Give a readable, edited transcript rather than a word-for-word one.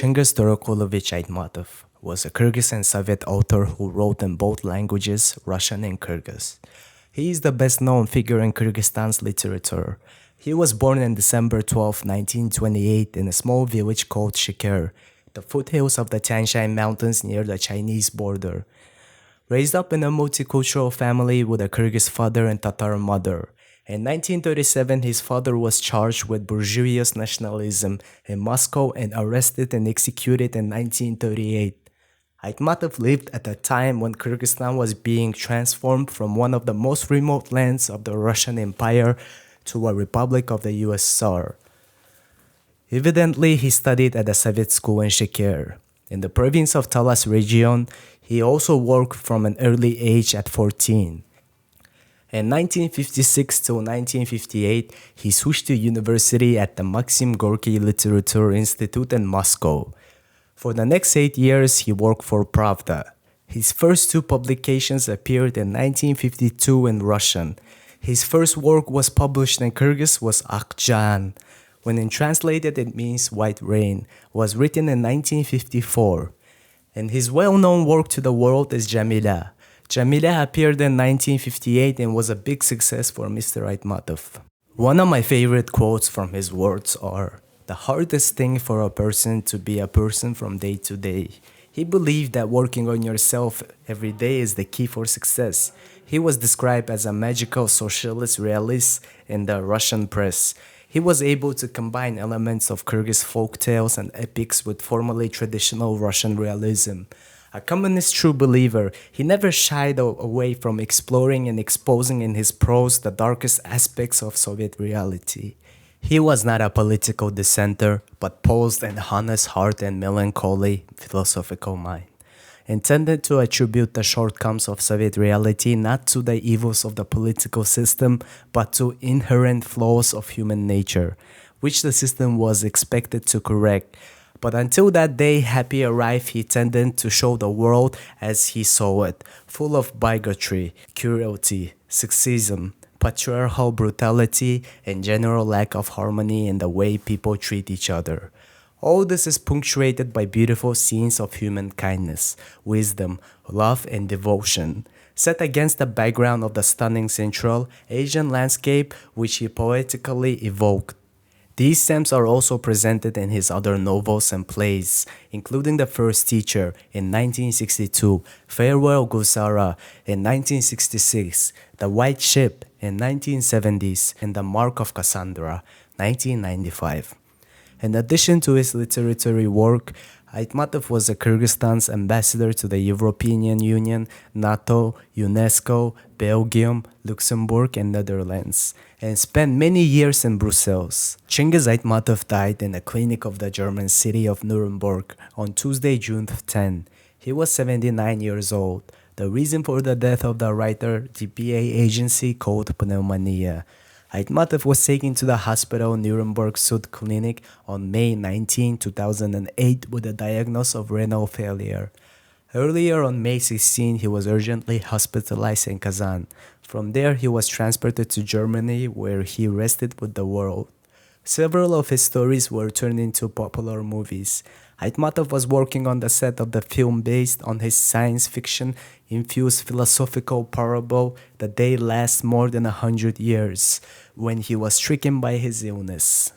Chyngyz Aytmatov was a Kyrgyz and Soviet author who wrote in both languages, Russian and Kyrgyz. He is the best-known figure in Kyrgyzstan's literature. He was born on December 12, 1928 in a small village called Shikir, the foothills of the Tian Shan Mountains near the Chinese border. Raised up in a multicultural family with a Kyrgyz father and Tatar mother. In 1937, his father was charged with bourgeois nationalism in Moscow and arrested and executed in 1938. Aytmatov lived at a time when Kyrgyzstan was being transformed from one of the most remote lands of the Russian Empire to a republic of the USSR. Evidently, he studied at a Soviet school in Shikir. In the province of Talas region, he also worked from an early age at 14. In 1956 to 1958, he switched to university at the Maxim Gorky Literature Institute in Moscow. For the next 8 years, he worked for Pravda. His first two publications appeared in 1952 in Russian. His first work was published in Kyrgyz was Akhjan. When translated, it means white rain, was written in 1954. And his well-known work to the world is Jamila. Jamila appeared in 1958 and was a big success for Mr. Aytmatov. One of my favorite quotes from his words are, "The hardest thing for a person to be a person from day to day." He believed that working on yourself every day is the key for success. He was described as a magical socialist-realist in the Russian press. He was able to combine elements of Kyrgyz folktales and epics with formally traditional Russian realism. A communist true believer, he never shied away from exploring and exposing in his prose the darkest aspects of Soviet reality. He was not a political dissenter, but posed an honest heart and melancholy, philosophical mind, intended to attribute the shortcomings of Soviet reality not to the evils of the political system, but to inherent flaws of human nature, which the system was expected to correct. But until that day happy arrived, he tended to show the world as he saw it, full of bigotry, cruelty, sexism, patriarchal brutality, and general lack of harmony in the way people treat each other. All this is punctuated by beautiful scenes of human kindness, wisdom, love, and devotion, set against the background of the stunning Central Asian landscape which he poetically evoked. These themes are also presented in his other novels and plays, including The First Teacher in 1962, Farewell Gusara in 1966, The White Ship in 1970s, and The Mark of Cassandra, 1995. In addition to his literary work, Aytmatov was Kyrgyzstan's ambassador to the European Union, NATO, UNESCO, Belgium, Luxembourg, and Netherlands, and spent many years in Brussels. Chyngyz Aytmatov died in a clinic of the German city of Nuremberg on Tuesday, June 10. He was 79 years old. The reason for the death of the writer, the PA agency called pneumonia. Aytmatov was taken to the hospital Nuremberg Sud Clinic on May 19, 2008 with a diagnosis of renal failure. Earlier on May 16, he was urgently hospitalized in Kazan. From there, he was transported to Germany where he rested with the world. Several of his stories were turned into popular movies. Aytmatov was working on the set of the film based on his science fiction-infused philosophical parable The Day Lasts More Than 100 Years, when he was stricken by his illness.